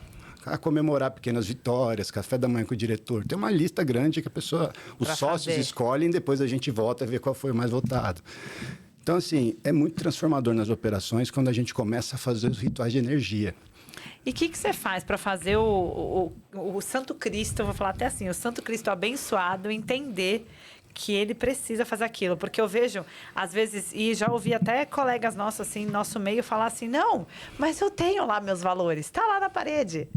A comemorar pequenas vitórias, café da manhã com o diretor. Tem uma lista grande que os sócios escolhem, depois a gente vota e vê qual foi o mais votado. Então, assim, é muito transformador nas operações quando a gente começa a fazer os rituais de energia. E o que você faz para fazer o Santo Cristo, eu vou falar até assim, o Santo Cristo abençoado entender que ele precisa fazer aquilo? Porque eu vejo, às vezes, e já ouvi até colegas nossos, assim, nosso meio, falar assim, não, mas eu tenho lá meus valores, está lá na parede.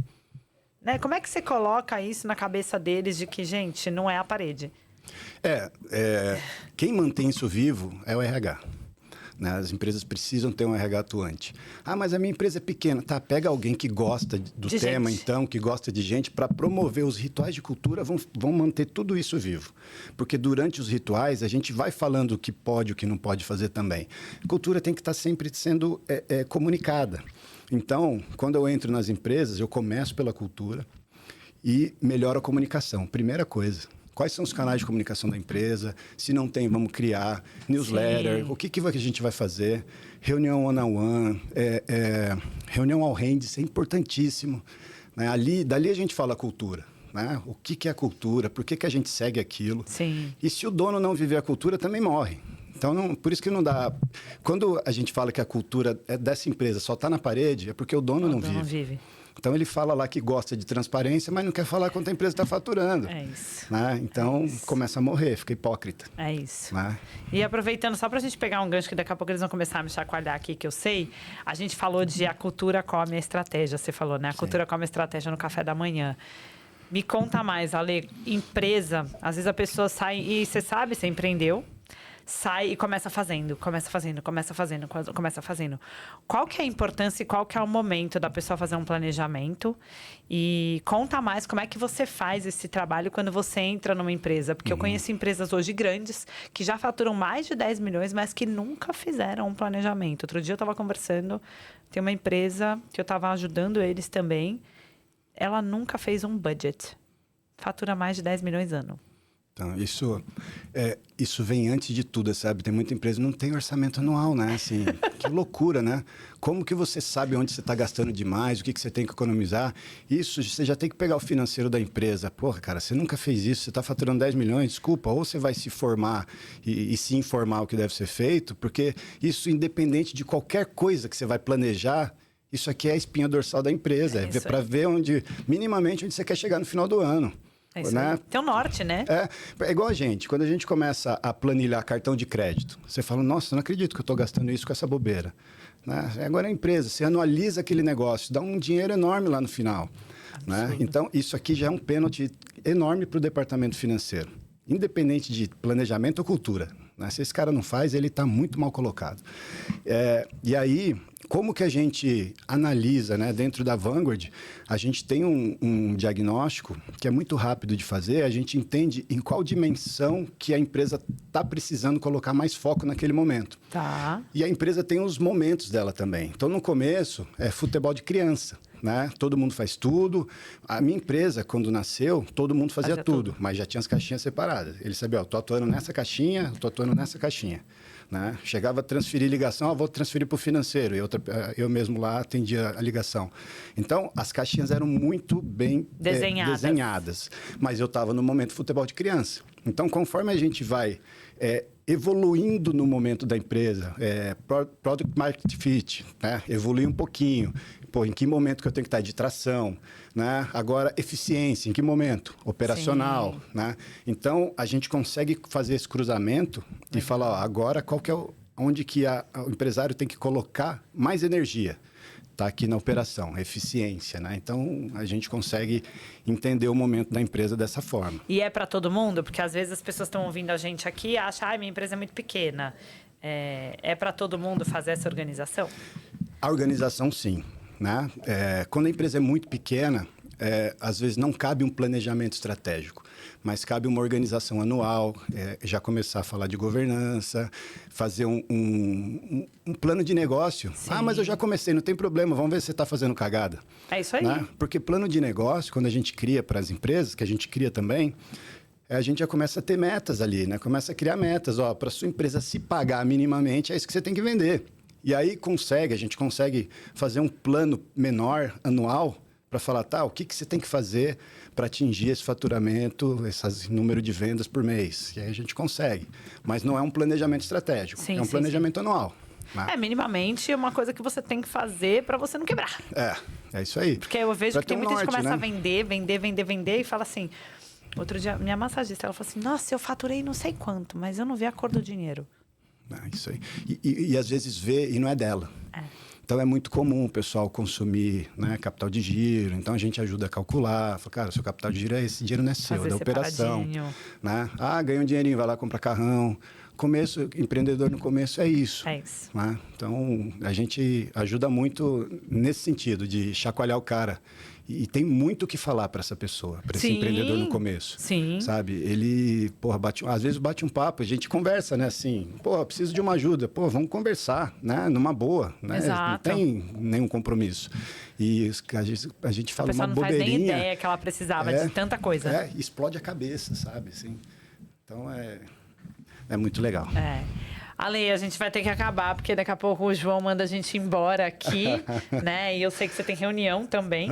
Né? Como é que você coloca isso na cabeça deles de que, gente, não é a parede? Quem mantém isso vivo é o RH. Né? As empresas precisam ter um RH atuante. Ah, mas a minha empresa é pequena. Tá, pega alguém que gosta do tema, então, que gosta de gente, para promover os rituais de cultura, vão manter tudo isso vivo. Porque durante os rituais, a gente vai falando o que pode e o que não pode fazer também. A cultura tem que estar sempre sendo comunicada. Então, quando eu entro nas empresas, eu começo pela cultura e melhoro a comunicação. Primeira coisa. Quais são os canais de comunicação da empresa? Se não tem, vamos criar. Newsletter. Sim. O que a gente vai fazer? Reunião one-on-one. Reunião all hands. Isso é importantíssimo. Né? Dali a gente fala cultura. Né? O que é a cultura? Por que a gente segue aquilo? Sim. E se o dono não viver a cultura, também morre. Então, por isso que não dá... Quando a gente fala que a cultura dessa empresa só está na parede, é porque o dono não vive. Então, ele fala lá que gosta de transparência, mas não quer falar quanto a empresa está faturando. É isso. Né? Então, começa a morrer, fica hipócrita. É isso. Né? E aproveitando, só para a gente pegar um gancho, que daqui a pouco eles vão começar a me chacoalhar aqui, que eu sei, a gente falou de a cultura come a estratégia, você falou, né? A cultura come a estratégia no café da manhã. Me conta mais, Ale, empresa, às vezes a pessoa sai e você sabe, você empreendeu, sai e começa fazendo. Qual que é a importância e qual que é o momento da pessoa fazer um planejamento? E conta mais como é que você faz esse trabalho quando você entra numa empresa. Porque eu conheço empresas hoje grandes que já faturam mais de 10 milhões, mas que nunca fizeram um planejamento. Outro dia eu estava conversando, tem uma empresa que eu estava ajudando eles também. Ela nunca fez um budget. Fatura mais de 10 milhões ano. Então, isso vem antes de tudo, sabe? Tem muita empresa que não tem orçamento anual, né? Assim, que loucura, né? Como que você sabe onde você está gastando demais, o que você tem que economizar? Isso, você já tem que pegar o financeiro da empresa. Porra, cara, você nunca fez isso, você está faturando 10 milhões, desculpa. Ou você vai se formar e se informar o que deve ser feito, porque isso, independente de qualquer coisa que você vai planejar, isso aqui é a espinha dorsal da empresa. É para ver minimamente onde você quer chegar no final do ano. É isso, né? Tem o norte, né? É igual a gente. Quando a gente começa a planilhar cartão de crédito, você fala, nossa, não acredito que eu estou gastando isso com essa bobeira. Né? Agora é a empresa, você anualiza aquele negócio, dá um dinheiro enorme lá no final. Né? Então, isso aqui já é um pênalti enorme para o departamento financeiro. Independente de planejamento ou cultura. Né? Se esse cara não faz, ele está muito mal colocado. E aí, como que a gente analisa, né? Dentro da Vanguard, a gente tem um diagnóstico que é muito rápido de fazer, a gente entende em qual dimensão que a empresa está precisando colocar mais foco naquele momento. Tá. E a empresa tem os momentos dela também. Então, no começo, é futebol de criança. Né? Todo mundo faz tudo. A minha empresa, quando nasceu, todo mundo fazia tudo, mas já tinha as caixinhas separadas. Ele sabia, estou atuando nessa caixinha, estou atuando nessa caixinha. Né? Chegava a transferir ligação, vou transferir para o financeiro. E eu mesmo lá atendia a ligação. Então, as caixinhas eram muito bem desenhadas. Mas eu estava no momento futebol de criança. Então, conforme a gente vai evoluindo no momento da empresa, Product Market Fit, né? Evoluir um pouquinho. Pô, em que momento que eu tenho que estar de tração, né? Agora, eficiência, em que momento? Operacional, né? Então, a gente consegue fazer esse cruzamento e falar, ó, agora qual que é onde que o empresário tem que colocar mais energia? Está aqui na operação, eficiência, né? Então, a gente consegue entender o momento da empresa dessa forma. E é para todo mundo? Porque às vezes as pessoas estão ouvindo a gente aqui e acham, minha empresa é muito pequena. É para todo mundo fazer essa organização? A organização, sim. Né? Quando a empresa é muito pequena, às vezes não cabe um planejamento estratégico, mas cabe uma organização anual, já começar a falar de governança, fazer um plano de negócio. Sim. Ah, mas eu já comecei, não tem problema, vamos ver se você está fazendo cagada. É isso aí. Né? Porque plano de negócio, quando a gente cria para as empresas, que a gente cria também, a gente já começa a ter metas ali, né? Começa a criar metas. Para a sua empresa se pagar minimamente, é isso que você tem que vender. E aí a gente consegue fazer um plano menor, anual, para falar, o que você tem que fazer para atingir esse faturamento, esse número de vendas por mês. E aí a gente consegue. Mas não é um planejamento estratégico, é um planejamento anual. Né? Minimamente uma coisa que você tem que fazer para você não quebrar. É isso aí. Porque eu vejo que tem muita gente que começa a vender e fala assim... Outro dia, minha massagista, ela falou assim, nossa, eu faturei não sei quanto, mas eu não vi a cor do dinheiro. Isso aí. E às vezes vê e não é dela. Então, é muito comum o pessoal consumir, né, capital de giro. Então, a gente ajuda a calcular. Fala, cara, o seu capital de giro esse dinheiro não é seu, é da operação. Né? Ganha um dinheirinho, vai lá comprar carrão. Empreendedor no começo é isso. É isso. Né? Então, a gente ajuda muito nesse sentido, de chacoalhar o cara. E tem muito o que falar para essa pessoa, para esse empreendedor no começo. Sim. Sabe? Ele, às vezes bate um papo, a gente conversa, né? Assim, preciso de uma ajuda. Vamos conversar, né? Numa boa, né? Exato. Não tem nenhum compromisso. E a gente fala uma bobeirinha. A pessoa não faz nem ideia que ela precisava de tanta coisa. Explode a cabeça, sabe? Assim, então, é muito legal. Ale, a gente vai ter que acabar, porque daqui a pouco o João manda a gente embora aqui, né? E eu sei que você tem reunião também.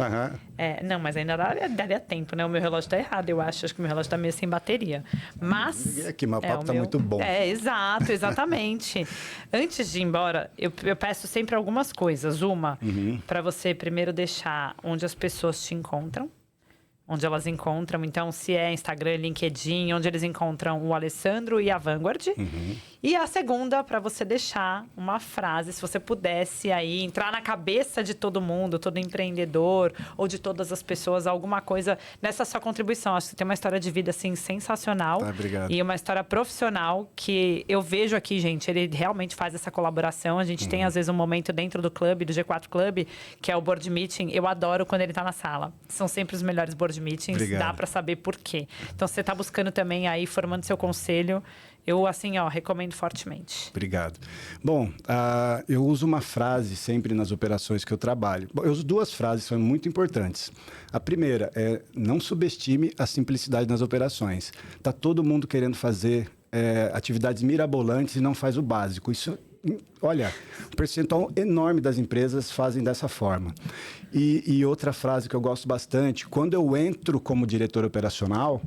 Não, mas ainda daria tempo, né? O meu relógio tá errado, eu acho. Acho que o meu relógio tá meio sem bateria. Mas... Aqui, mas o papo tá muito bom. Exato, exatamente. Antes de ir embora, eu peço sempre algumas coisas. Uma, para você primeiro deixar onde as pessoas te encontram. Onde elas encontram, então, se é Instagram, LinkedIn, onde eles encontram o Alessandro e a Vanguard. E a segunda, para você deixar uma frase, se você pudesse aí entrar na cabeça de todo mundo, todo empreendedor, ou de todas as pessoas, alguma coisa nessa sua contribuição. Acho que você tem uma história de vida, assim, sensacional. Obrigado. E uma história profissional que eu vejo aqui, gente, ele realmente faz essa colaboração. A gente tem, às vezes, um momento dentro do clube, do G4 Club, que é o board meeting. Eu adoro quando ele está na sala. São sempre os melhores board meetings. Obrigado. Dá para saber por quê. Então, você está buscando também aí, formando seu conselho, Eu, assim, recomendo fortemente. Obrigado. Bom, eu uso uma frase sempre nas operações que eu trabalho. Bom, eu uso duas frases que são muito importantes. A primeira é: não subestime a simplicidade nas operações. Está todo mundo querendo fazer atividades mirabolantes e não faz o básico. Isso, olha, um percentual enorme das empresas fazem dessa forma. E outra frase que eu gosto bastante: quando eu entro como diretor operacional,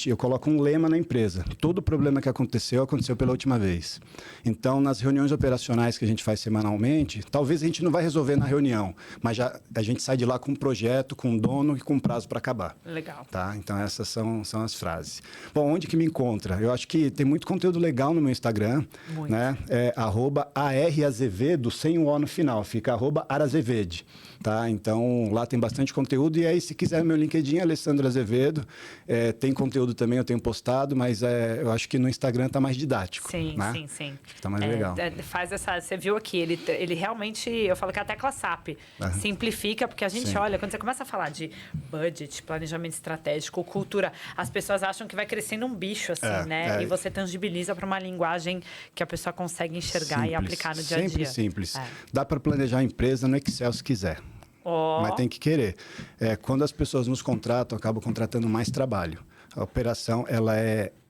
eu coloco um lema na empresa. Todo problema que aconteceu pela última vez. Então, nas reuniões operacionais que a gente faz semanalmente, talvez a gente não vai resolver na reunião, mas a gente sai de lá com um projeto, com um dono e com um prazo para acabar. Legal. Tá? Então, essas são as frases. Bom, onde que me encontra? Eu acho que tem muito conteúdo legal no meu Instagram. Muito. Né? @arazevedo, sem o O no final. Fica @arazevede. Tá? Então, lá tem bastante conteúdo. E aí, se quiser, meu LinkedIn é Alessandro Azevedo. Tem conteúdo também, eu tenho postado, mas eu acho que no Instagram está mais didático. Sim, né? sim. Está mais legal. Faz você viu aqui, ele realmente, eu falo que é a tecla SAP, simplifica, porque a gente olha, quando você começa a falar de budget, planejamento estratégico, cultura, as pessoas acham que vai crescendo um bicho, assim, né? E você tangibiliza para uma linguagem que a pessoa consegue enxergar e aplicar no dia a dia. Sempre simples. Dá para planejar a empresa no Excel se quiser. Mas tem que querer. Quando as pessoas nos contratam, acabam contratando mais trabalho. A operação,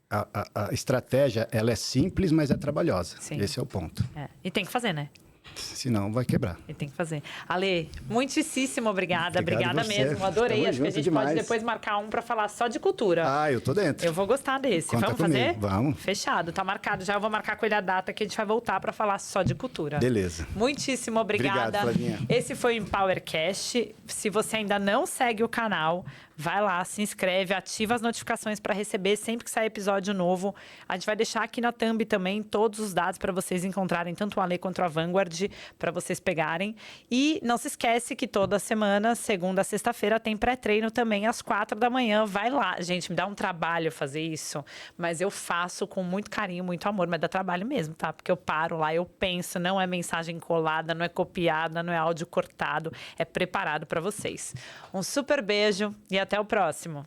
a estratégia, ela é simples, mas é trabalhosa. Sim. Esse é o ponto. E tem que fazer, né? Senão vai quebrar. E tem que fazer. Ale, muitíssimo obrigada. Obrigada mesmo. Adorei. Acho que a gente pode depois marcar um para falar só de cultura. Eu tô dentro. Eu vou gostar desse. Conta Vamos comigo. fazer? Vamos. Fechado. Tá marcado. Já eu vou marcar com ele a data que a gente vai voltar para falar só de cultura. Beleza. Muitíssimo obrigada. Obrigado, Flavinha. Esse foi o Empowercast. Se você ainda não segue o canal, vai lá, se inscreve, ativa as notificações para receber sempre que sair episódio novo. A gente vai deixar aqui na thumb também todos os dados para vocês encontrarem tanto o Ale quanto a Vanguard, para vocês pegarem. E não se esquece que toda semana, segunda a sexta-feira, tem pré-treino também às 4 da manhã. Vai lá. Gente, me dá um trabalho fazer isso, mas eu faço com muito carinho, muito amor, mas dá trabalho mesmo, tá? Porque eu paro lá, eu penso, não é mensagem colada, não é copiada, não é áudio cortado, é preparado para vocês. Um super beijo e até o próximo.